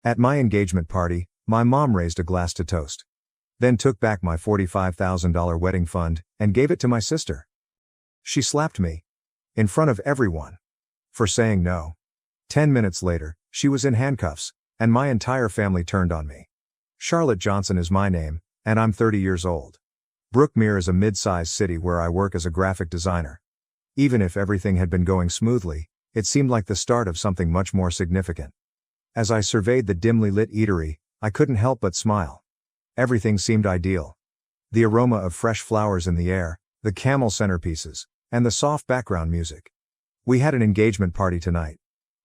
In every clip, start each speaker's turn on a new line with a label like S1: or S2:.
S1: At my engagement party, my mom raised a glass to toast. Then took back my $45,000 wedding fund and gave it to my sister. She slapped me. In front of everyone. For saying no. 10 minutes later, she was in handcuffs, and my entire family turned on me. Charlotte Johnson is my name, and I'm 30 years old. Brookmere is a mid-sized city where I work as a graphic designer. Even if everything had been going smoothly, it seemed like the start of something much more significant. As I surveyed the dimly lit eatery, I couldn't help but smile. Everything seemed ideal. The aroma of fresh flowers in the air, the camel centerpieces, and the soft background music. We had an engagement party tonight.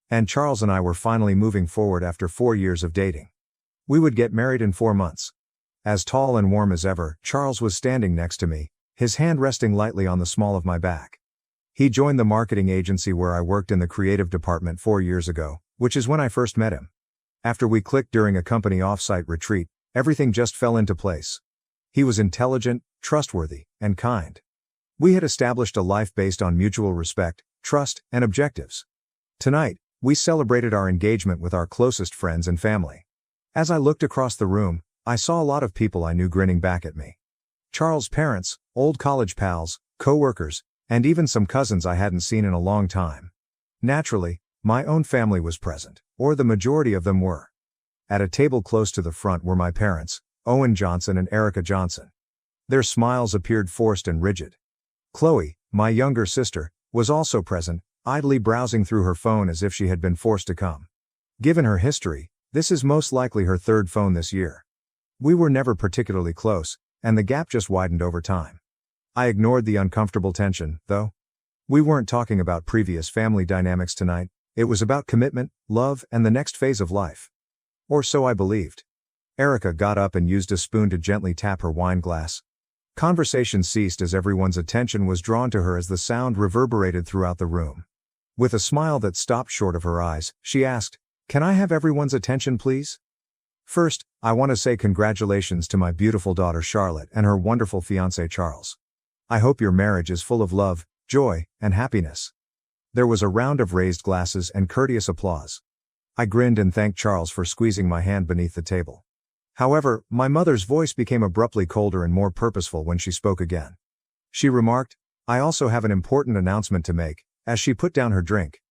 S1: And Charles and I were finally moving forward after 4 years of dating. We would get married in 4 months. As tall and warm as ever, Charles was standing next to me, his hand resting lightly on the small of my back. He joined the marketing agency where I worked in the creative department 4 years ago, which is when I first met him. After we clicked during a company off-site retreat, everything just fell into place. He was intelligent, trustworthy, and kind. We had established a life based on mutual respect, trust, and objectives. Tonight, we celebrated our engagement with our closest friends and family. As I looked across the room, I saw a lot of people I knew grinning back at me. Charles' parents, old college pals, co-workers, and even some cousins I hadn't seen in a long time. Naturally, my own family was present, or the majority of them were. At a table close to the front were my parents, Owen Johnson and Erica Johnson. Their smiles appeared forced and rigid. Chloe, my younger sister, was also present, idly browsing through her phone as if she had been forced to come. Given her history, this is most likely her third phone this year. We were never particularly close, and the gap just widened over time. I ignored the uncomfortable tension, though. We weren't talking about previous family dynamics tonight, it was about commitment, love, and the next phase of life. Or so I believed. Erica got up and used a spoon to gently tap her wine glass. Conversation ceased as everyone's attention was drawn to her as the sound reverberated throughout the room. With a smile that stopped short of her eyes, she asked, "Can I have everyone's attention, please?" First, I want to say congratulations to my beautiful daughter Charlotte and her wonderful fiancé Charles. I hope your marriage is full of love, joy, and happiness. There was a round of raised glasses and courteous applause. I grinned and thanked Charles for squeezing my hand beneath the table. However, my mother's voice became abruptly colder and more purposeful when she spoke again. She remarked, "I also have an important announcement to make," as she put down her drink.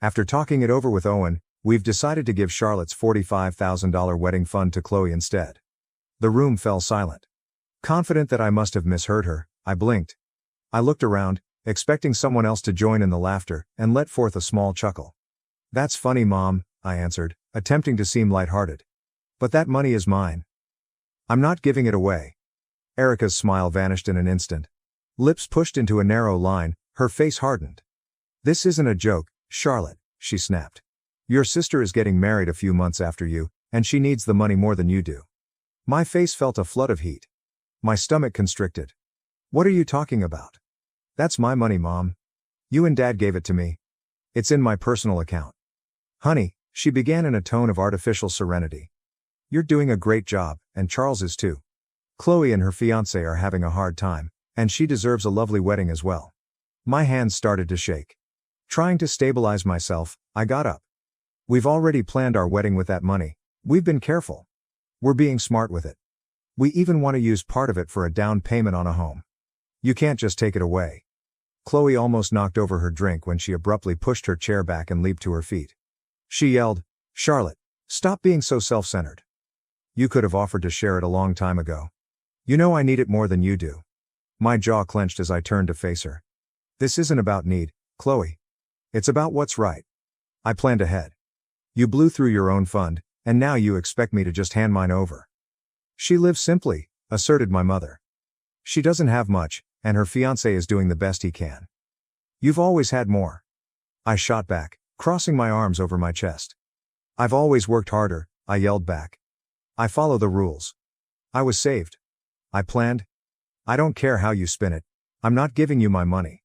S1: After talking it over with Owen, we've decided to give Charlotte's $45,000 wedding fund to Chloe instead. The room fell silent. Confident that I must have misheard her, I blinked. I looked around, expecting someone else to join in the laughter, and let forth a small chuckle. "That's funny, Mom," I answered, attempting to seem lighthearted. "But that money is mine. I'm not giving it away." Erica's smile vanished in an instant. Lips pushed into a narrow line, her face hardened. "This isn't a joke, Charlotte," she snapped. "Your sister is getting married a few months after you, and she needs the money more than you do." My face felt a flood of heat. My stomach constricted. "What are you talking about? That's my money, Mom. You and Dad gave it to me. It's in my personal account." "Honey," she began in a tone of artificial serenity. "You're doing a great job, and Charles is too. Chloe and her fiancé are having a hard time, and she deserves a lovely wedding as well." My hands started to shake. Trying to stabilize myself, I got up. "We've already planned our wedding with that money. We've been careful. We're being smart with it. We even want to use part of it for a down payment on a home. You can't just take it away." Chloe almost knocked over her drink when she abruptly pushed her chair back and leaped to her feet. She yelled, "Charlotte, stop being so self-centered. You could have offered to share it a long time ago. You know I need it more than you do." My jaw clenched as I turned to face her. "This isn't about need, Chloe. It's about what's right. I planned ahead. You blew through your own fund, and now you expect me to just hand mine over." "She lives simply," asserted my mother. "She doesn't have much, and her fiancé is doing the best he can. You've always had more." I shot back, crossing my arms over my chest. "I've always worked harder," I yelled back. "I follow the rules. I was saved. I planned. I don't care how you spin it. I'm not giving you my money."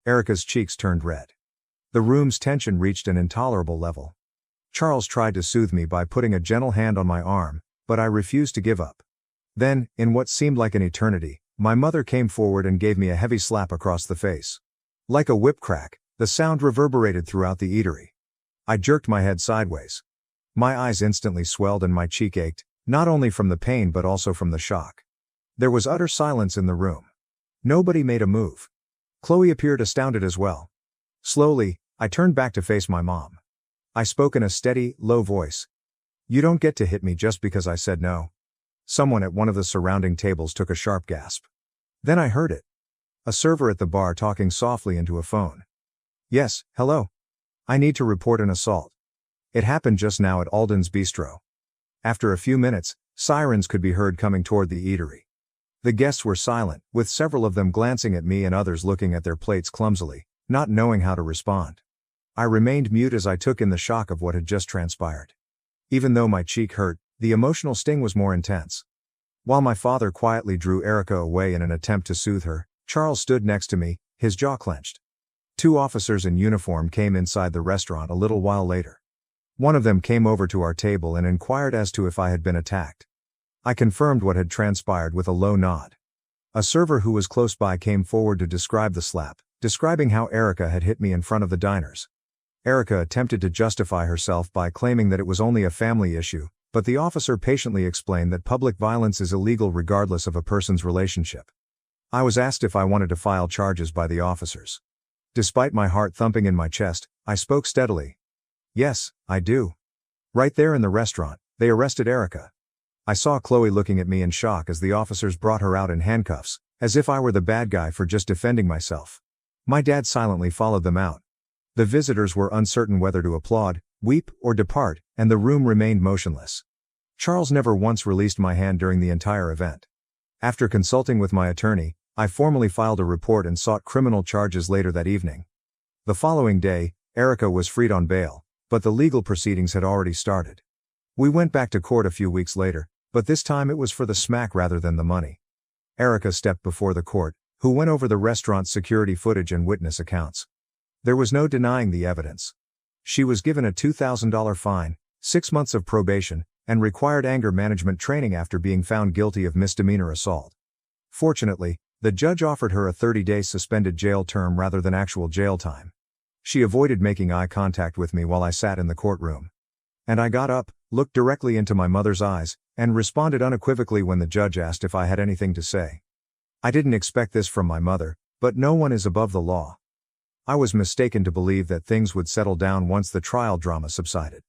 S1: Erica's cheeks turned red. The room's tension reached an intolerable level. Charles tried to soothe me by putting a gentle hand on my arm, but I refused to give up. Then, in what seemed like an eternity, my mother came forward and gave me a heavy slap across the face. Like a whip crack, the sound reverberated throughout the eatery. I jerked my head sideways. My eyes instantly swelled and my cheek ached, not only from the pain but also from the shock. There was utter silence in the room. Nobody made a move. Chloe appeared astounded as well. Slowly, I turned back to face my mom. I spoke in a steady, low voice. "You don't get to hit me just because I said no." Someone at one of the surrounding tables took a sharp gasp. Then I heard it. A server at the bar talking softly into a phone. "Yes, hello. I need to report an assault. It happened just now at Alden's Bistro." After a few minutes, sirens could be heard coming toward the eatery. The guests were silent, with several of them glancing at me and others looking at their plates clumsily, not knowing how to respond. I remained mute as I took in the shock of what had just transpired. Even though my cheek hurt, the emotional sting was more intense. While my father quietly drew Erica away in an attempt to soothe her, Charles stood next to me, his jaw clenched. 2 officers in uniform came inside the restaurant a little while later. One of them came over to our table and inquired as to if I had been attacked. I confirmed what had transpired with a low nod. A server who was close by came forward to describe the slap, describing how Erica had hit me in front of the diners. Erica attempted to justify herself by claiming that it was only a family issue, but the officer patiently explained that public violence is illegal regardless of a person's relationship. I was asked if I wanted to file charges by the officers. Despite my heart thumping in my chest, I spoke steadily. "Yes, I do." Right there in the restaurant, they arrested Erica. I saw Chloe looking at me in shock as the officers brought her out in handcuffs, as if I were the bad guy for just defending myself. My dad silently followed them out. The visitors were uncertain whether to applaud, weep, or depart, and the room remained motionless. Charles never once released my hand during the entire event. After consulting with my attorney, I formally filed a report and sought criminal charges later that evening. The following day, Erica was freed on bail, but the legal proceedings had already started. We went back to court a few weeks later, but this time it was for the smack rather than the money. Erica stepped before the court, who went over the restaurant's security footage and witness accounts. There was no denying the evidence. She was given a $2,000 fine, 6 months of probation, and required anger management training after being found guilty of misdemeanor assault. Fortunately, the judge offered her a 30-day suspended jail term rather than actual jail time. She avoided making eye contact with me while I sat in the courtroom. And I got up, looked directly into my mother's eyes, and responded unequivocally when the judge asked if I had anything to say. I didn't expect this from my mother, but no one is above the law. I was mistaken to believe that things would settle down once the trial drama subsided.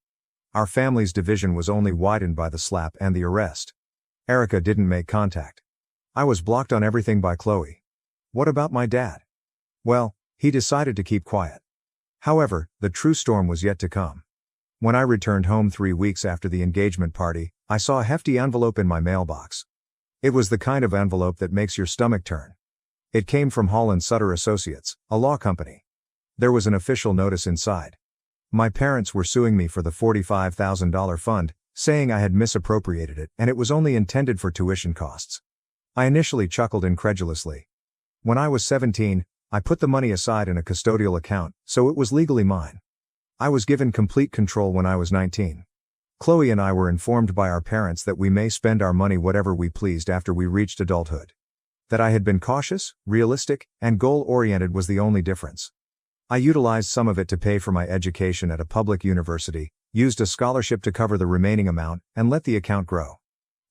S1: Our family's division was only widened by the slap and the arrest. Erica didn't make contact. I was blocked on everything by Chloe. What about my dad? Well, he decided to keep quiet. However, the true storm was yet to come. When I returned home 3 weeks after the engagement party, I saw a hefty envelope in my mailbox. It was the kind of envelope that makes your stomach turn. It came from Hall & Sutter Associates, a law company. There was an official notice inside. My parents were suing me for the $45,000 fund, saying I had misappropriated it and it was only intended for tuition costs. I initially chuckled incredulously. When I was 17, I put the money aside in a custodial account, so it was legally mine. I was given complete control when I was 19. Chloe and I were informed by our parents that we may spend our money whatever we pleased after we reached adulthood. That I had been cautious, realistic, and goal-oriented was the only difference. I utilized some of it to pay for my education at a public university, used a scholarship to cover the remaining amount, and let the account grow.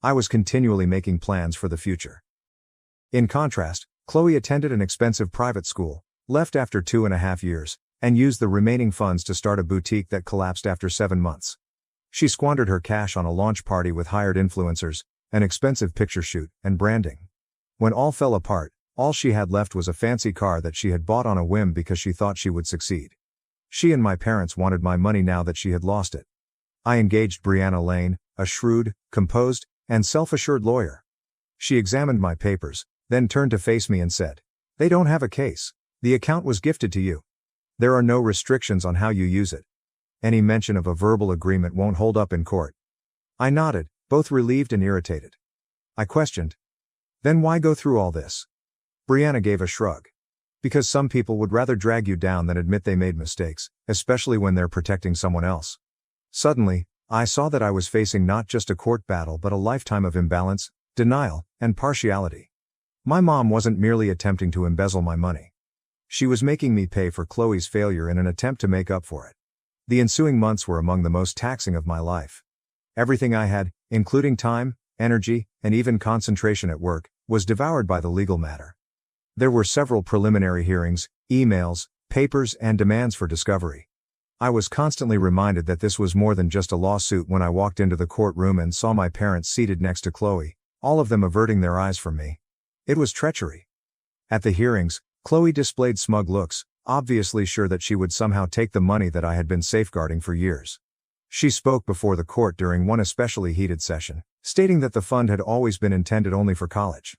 S1: I was continually making plans for the future. In contrast, Chloe attended an expensive private school, left after 2.5 years, and used the remaining funds to start a boutique that collapsed after 7 months. She squandered her cash on a launch party with hired influencers, an expensive picture shoot, and branding. When all fell apart, all she had left was a fancy car that she had bought on a whim because she thought she would succeed. She and my parents wanted my money now that she had lost it. I engaged Brianna Lane, a shrewd, composed, and self-assured lawyer. She examined my papers, then turned to face me and said, "They don't have a case. The account was gifted to you. There are no restrictions on how you use it. Any mention of a verbal agreement won't hold up in court." I nodded, both relieved and irritated. I questioned, "Then why go through all this?" Brianna gave a shrug. "Because some people would rather drag you down than admit they made mistakes, especially when they're protecting someone else." Suddenly, I saw that I was facing not just a court battle but a lifetime of imbalance, denial, and partiality. My mom wasn't merely attempting to embezzle my money. She was making me pay for Chloe's failure in an attempt to make up for it. The ensuing months were among the most taxing of my life. Everything I had, including time, energy, and even concentration at work, was devoured by the legal matter. There were several preliminary hearings, emails, papers, and demands for discovery. I was constantly reminded that this was more than just a lawsuit when I walked into the courtroom and saw my parents seated next to Chloe, all of them averting their eyes from me. It was treachery. At the hearings, Chloe displayed smug looks, obviously sure that she would somehow take the money that I had been safeguarding for years. She spoke before the court during one especially heated session, stating that the fund had always been intended only for college.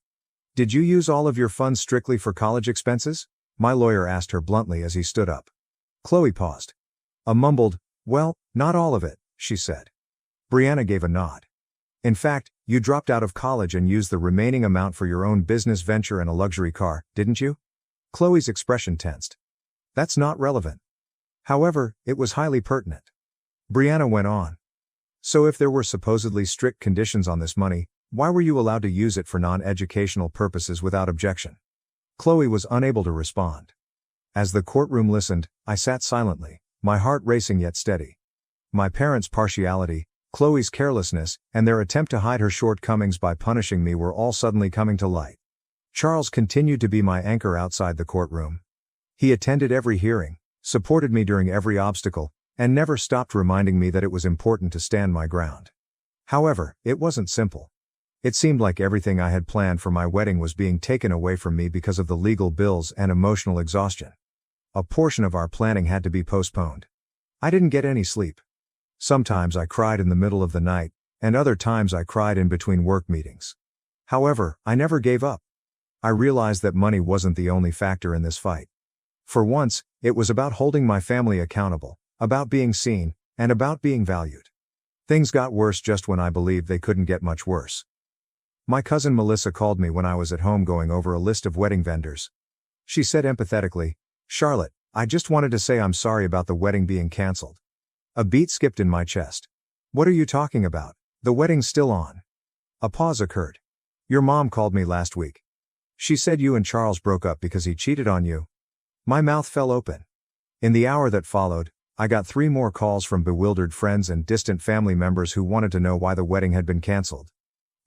S1: "Did you use all of your funds strictly for college expenses?" my lawyer asked her bluntly as he stood up. Chloe paused. A mumbled, "Well, not all of it," she said. Brianna gave a nod. "In fact, you dropped out of college and used the remaining amount for your own business venture and a luxury car, didn't you?" Chloe's expression tensed. "That's not relevant. However, it was highly pertinent." Brianna went on. "So if there were supposedly strict conditions on this money, why were you allowed to use it for non-educational purposes without objection?" Chloe was unable to respond. As the courtroom listened, I sat silently, my heart racing yet steady. My parents' partiality, Chloe's carelessness, and their attempt to hide her shortcomings by punishing me were all suddenly coming to light. Charles continued to be my anchor outside the courtroom. He attended every hearing, supported me during every obstacle, and never stopped reminding me that it was important to stand my ground. However, it wasn't simple. It seemed like everything I had planned for my wedding was being taken away from me because of the legal bills and emotional exhaustion. A portion of our planning had to be postponed. I didn't get any sleep. Sometimes I cried in the middle of the night, and other times I cried in between work meetings. However, I never gave up. I realized that money wasn't the only factor in this fight. For once, it was about holding my family accountable, about being seen, and about being valued. Things got worse just when I believed they couldn't get much worse. My cousin Melissa called me when I was at home going over a list of wedding vendors. She said empathetically, "Charlotte, I just wanted to say I'm sorry about the wedding being canceled." A beat skipped in my chest. "What are you talking about? The wedding's still on." A pause occurred. "Your mom called me last week. She said you and Charles broke up because he cheated on you." My mouth fell open. In the hour that followed, I got 3 more calls from bewildered friends and distant family members who wanted to know why the wedding had been canceled.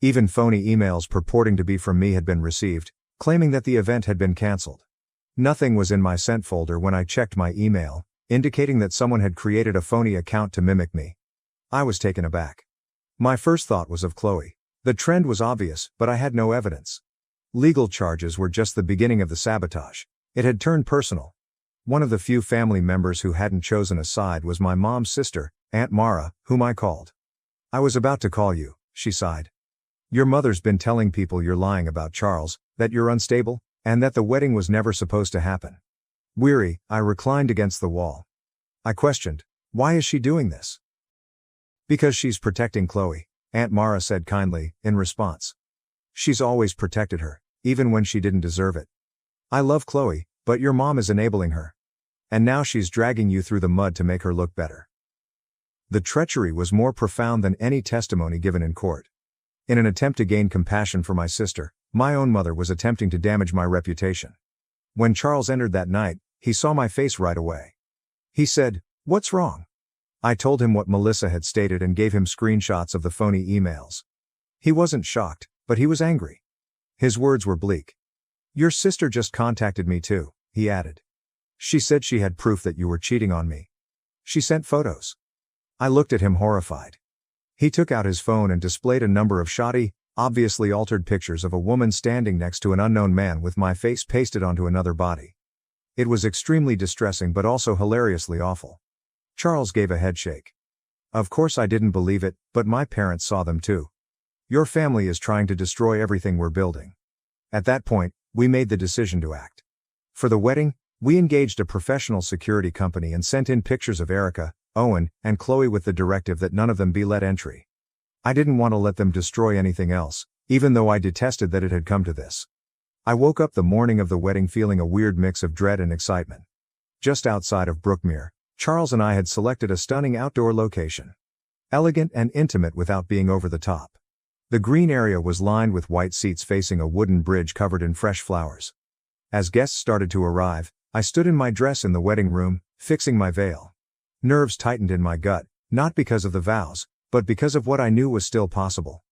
S1: Even phony emails purporting to be from me had been received, claiming that the event had been canceled. Nothing was in my sent folder when I checked my email, indicating that someone had created a phony account to mimic me. I was taken aback. My first thought was of Chloe. The trend was obvious, but I had no evidence. Legal charges were just the beginning of the sabotage. It had turned personal. One of the few family members who hadn't chosen a side was my mom's sister, Aunt Mara, whom I called. "I was about to call you," she sighed. "Your mother's been telling people you're lying about Charles, that you're unstable, and that the wedding was never supposed to happen." Weary, I reclined against the wall. I questioned, "Why is she doing this?" "Because she's protecting Chloe," Aunt Mara said kindly, in response. "She's always protected her, even when she didn't deserve it. I love Chloe, but your mom is enabling her. And now she's dragging you through the mud to make her look better." The treachery was more profound than any testimony given in court. In an attempt to gain compassion for my sister, my own mother was attempting to damage my reputation. When Charles entered that night, he saw my face right away. He said, "What's wrong?" I told him what Melissa had stated and gave him screenshots of the phony emails. He wasn't shocked, but he was angry. His words were bleak. "Your sister just contacted me too," he added. "She said she had proof that you were cheating on me. She sent photos." I looked at him horrified. He took out his phone and displayed a number of shoddy, obviously altered pictures of a woman standing next to an unknown man with my face pasted onto another body. It was extremely distressing but also hilariously awful. Charles gave a headshake. "Of course I didn't believe it, but my parents saw them too. Your family is trying to destroy everything we're building." At that point, we made the decision to act. For the wedding, we engaged a professional security company and sent in pictures of Erica, Owen, and Chloe with the directive that none of them be let entry. I didn't want to let them destroy anything else, even though I detested that it had come to this. I woke up the morning of the wedding feeling a weird mix of dread and excitement. Just outside of Brookmere, Charles and I had selected a stunning outdoor location. Elegant and intimate without being over the top. The green area was lined with white seats facing a wooden bridge covered in fresh flowers. As guests started to arrive, I stood in my dress in the wedding room, fixing my veil. Nerves tightened in my gut, not because of the vows, but because of what I knew was still possible.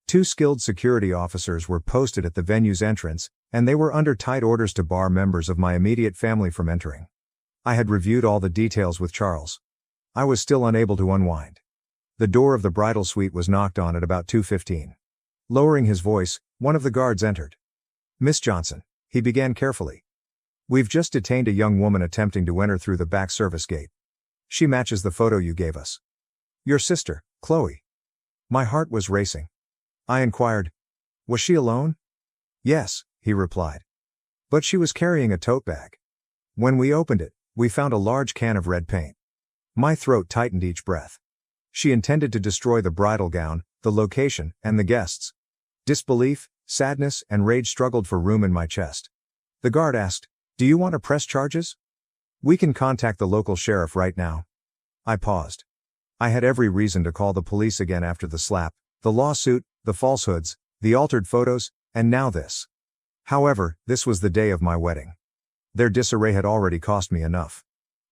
S1: 2 skilled security officers were posted at the venue's entrance, and they were under tight orders to bar members of my immediate family from entering. I had reviewed all the details with Charles. I was still unable to unwind. The door of the bridal suite was knocked on at about 2:15. Lowering his voice, one of the guards entered. "Miss Johnson," he began carefully. "We've just detained a young woman attempting to enter through the back service gate. She matches the photo you gave us. Your sister, Chloe." My heart was racing. I inquired, "Was she alone?" "Yes," he replied. "But she was carrying a tote bag. When we opened it, we found a large can of red paint." My throat tightened each breath. She intended to destroy the bridal gown, the location, and the guests. Disbelief, sadness, and rage struggled for room in my chest. The guard asked, "Do you want to press charges? We can contact the local sheriff right now." I paused. I had every reason to call the police again after the slap, the lawsuit, the falsehoods, the altered photos, and now this. However, this was the day of my wedding. Their disarray had already cost me enough.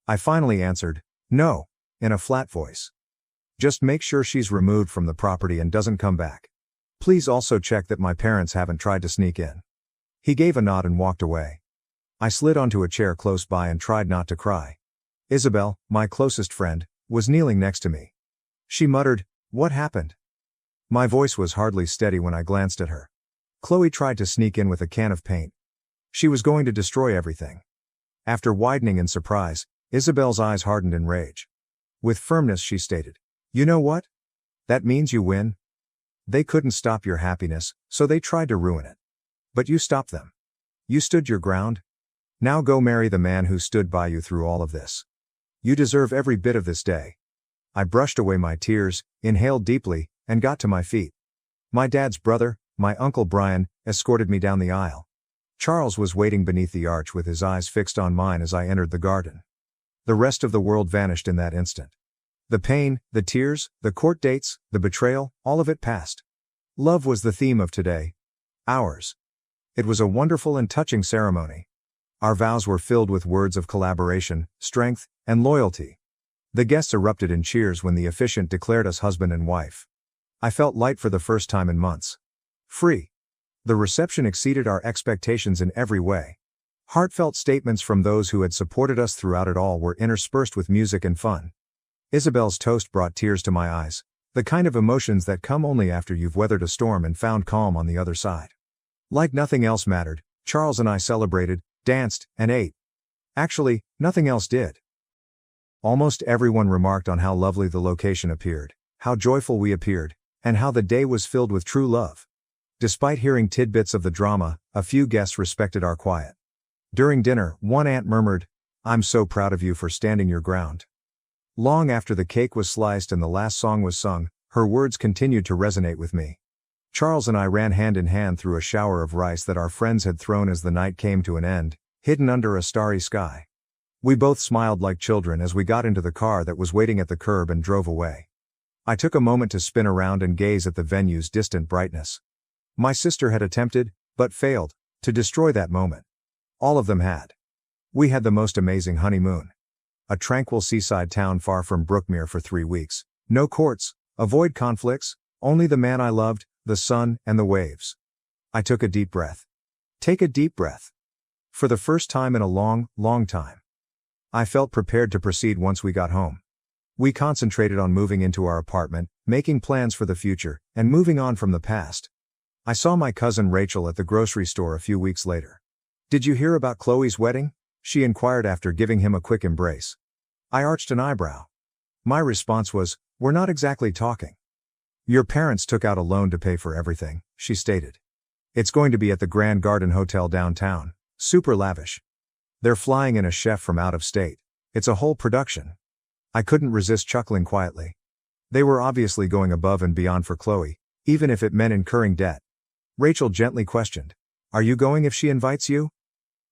S1: I finally answered, "No," in a flat voice. "Just make sure she's removed from the property and doesn't come back. Please also check that my parents haven't tried to sneak in." He gave a nod and walked away. I slid onto a chair close by and tried not to cry. Isabel, my closest friend, was kneeling next to me. She muttered, "What happened?" My voice was hardly steady when I glanced at her. Chloe tried to sneak in with a can of paint. She was going to destroy everything. After widening in surprise, Isabel's eyes hardened in rage. With firmness she stated, "You know what? That means you win. They couldn't stop your happiness, so they tried to ruin it. But you stopped them. You stood your ground. Now go marry the man who stood by you through all of this. You deserve every bit of this day." I brushed away my tears, inhaled deeply, and got to my feet. My dad's brother, my Uncle Brian, escorted me down the aisle. Charles was waiting beneath the arch with his eyes fixed on mine as I entered the garden. The rest of the world vanished in that instant. The pain, the tears, the court dates, the betrayal, all of it passed. Love was the theme of today. Ours. It was a wonderful and touching ceremony. Our vows were filled with words of collaboration, strength, and loyalty. The guests erupted in cheers when the officiant declared us husband and wife. I felt light for the first time in months. Free. The reception exceeded our expectations in every way. Heartfelt statements from those who had supported us throughout it all were interspersed with music and fun. Isabel's toast brought tears to my eyes, the kind of emotions that come only after you've weathered a storm and found calm on the other side. Like nothing else mattered, Charles and I celebrated, danced, and ate. Actually, nothing else did. Almost everyone remarked on how lovely the location appeared, how joyful we appeared, and how the day was filled with true love. Despite hearing tidbits of the drama, a few guests respected our quiet. During dinner, one aunt murmured, "I'm so proud of you for standing your ground." Long after the cake was sliced and the last song was sung, her words continued to resonate with me. Charles and I ran hand in hand through a shower of rice that our friends had thrown as the night came to an end, hidden under a starry sky. We both smiled like children as we got into the car that was waiting at the curb and drove away. I took a moment to spin around and gaze at the venue's distant brightness. My sister had attempted, but failed, to destroy that moment. All of them had. We had the most amazing honeymoon. A tranquil seaside town far from Brookmere for 3 weeks. No courts, avoid conflicts, only the man I loved, the sun, and the waves. I took a deep breath. Take a deep breath. For the first time in a long, long time. I felt prepared to proceed once we got home. We concentrated on moving into our apartment, making plans for the future, and moving on from the past. I saw my cousin Rachel at the grocery store a few weeks later. "Did you hear about Chloe's wedding?" she inquired after giving him a quick embrace. I arched an eyebrow. My response was, "We're not exactly talking." "Your parents took out a loan to pay for everything," she stated. "It's going to be at the Grand Garden Hotel downtown, super lavish. They're flying in a chef from out of state. It's a whole production." I couldn't resist chuckling quietly. They were obviously going above and beyond for Chloe, even if it meant incurring debt. Rachel gently questioned, "Are you going if she invites you?"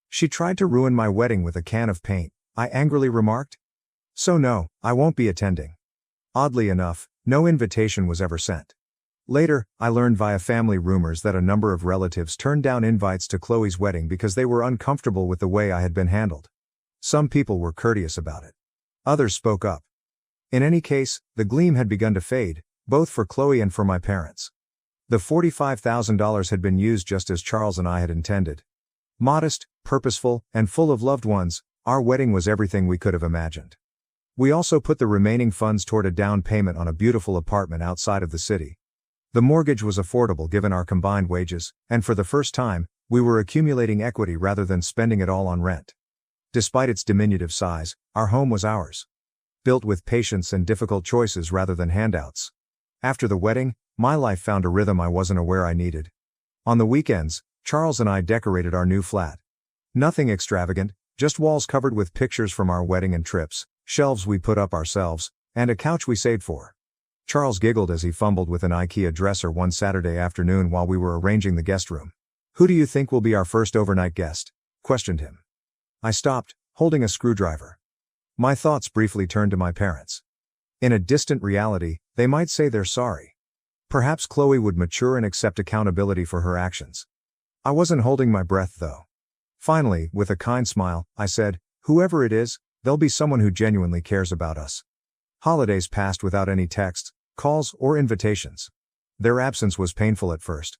S1: "She tried to ruin my wedding with a can of paint," I angrily remarked. "So no, I won't be attending." Oddly enough, no invitation was ever sent. Later, I learned via family rumors that a number of relatives turned down invites to Chloe's wedding because they were uncomfortable with the way I had been handled. Some people were courteous about it. Others spoke up. In any case, the gleam had begun to fade, both for Chloe and for my parents. The $45,000 had been used just as Charles and I had intended. Modest, purposeful, and full of loved ones, our wedding was everything we could have imagined. We also put the remaining funds toward a down payment on a beautiful apartment outside of the city. The mortgage was affordable given our combined wages, and for the first time, we were accumulating equity rather than spending it all on rent. Despite its diminutive size, our home was ours. Built with patience and difficult choices rather than handouts. After the wedding, my life found a rhythm I wasn't aware I needed. On the weekends, Charles and I decorated our new flat. Nothing extravagant, just walls covered with pictures from our wedding and trips, shelves we put up ourselves, and a couch we saved for. Charles giggled as he fumbled with an IKEA dresser one Saturday afternoon while we were arranging the guest room. "Who do you think will be our first overnight guest?" questioned him. I stopped, holding a screwdriver. My thoughts briefly turned to my parents. In a distant reality, they might say they're sorry. Perhaps Chloe would mature and accept accountability for her actions. I wasn't holding my breath though. Finally, with a kind smile, I said, "Whoever it is, there'll be someone who genuinely cares about us." Holidays passed without any texts, calls, or invitations. Their absence was painful at first.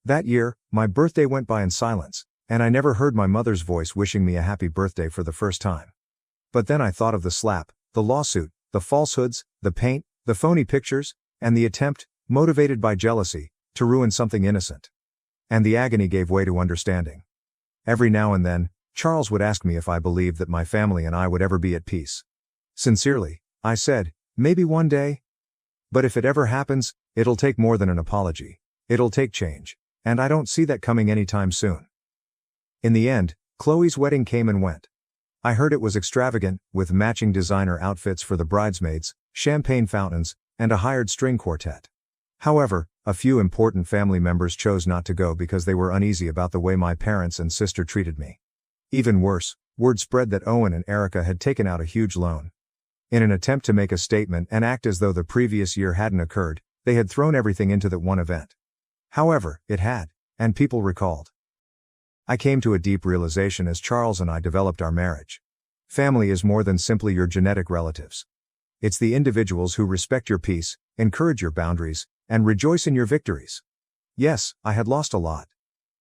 S1: That year, my birthday went by in silence, and I never heard my mother's voice wishing me a happy birthday for the first time. But then I thought of the slap, the lawsuit, the falsehoods, the paint, the phony pictures, and the attempt, motivated by jealousy, to ruin something innocent. And the agony gave way to understanding. Every now and then, Charles would ask me if I believed that my family and I would ever be at peace. Sincerely, I said, maybe one day. But if it ever happens, it'll take more than an apology. It'll take change. And I don't see that coming anytime soon. In the end, Chloe's wedding came and went. I heard it was extravagant, with matching designer outfits for the bridesmaids, champagne fountains, and a hired string quartet. However, a few important family members chose not to go because they were uneasy about the way my parents and sister treated me. Even worse, word spread that Owen and Erica had taken out a huge loan. In an attempt to make a statement and act as though the previous year hadn't occurred, they had thrown everything into that one event. However, it had, and people recalled. I came to a deep realization as Charles and I developed our marriage. Family is more than simply your genetic relatives. It's the individuals who respect your peace, encourage your boundaries, and rejoice in your victories. Yes, I had lost a lot.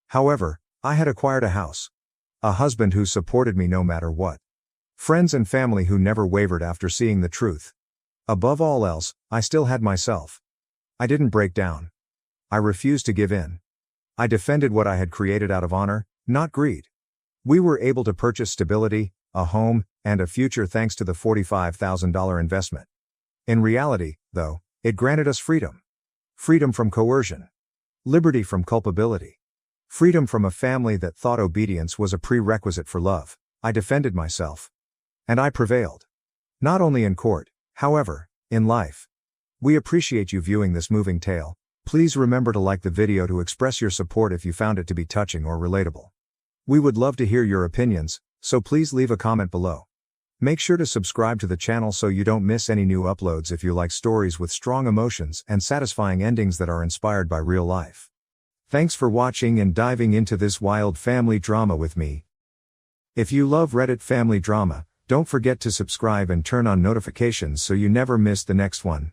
S1: However, I had acquired a house. A husband who supported me no matter what. Friends and family who never wavered after seeing the truth. Above all else, I still had myself. I didn't break down. I refused to give in. I defended what I had created out of honor, not greed. We were able to purchase stability, a home, and a future thanks to the $45,000 investment. In reality, though, it granted us freedom. Freedom from coercion. Liberty from culpability. Freedom from a family that thought obedience was a prerequisite for love. I defended myself. And I prevailed. Not only in court, however, in life. We appreciate you viewing this moving tale. Please remember to like the video to express your support if you found it to be touching or relatable. We would love to hear your opinions, so please leave a comment below. Make sure to subscribe to the channel so you don't miss any new uploads if you like stories with strong emotions and satisfying endings that are inspired by real life. Thanks for watching and diving into this wild family drama with me. If you love Reddit family drama, don't forget to subscribe and turn on notifications so you never miss the next one.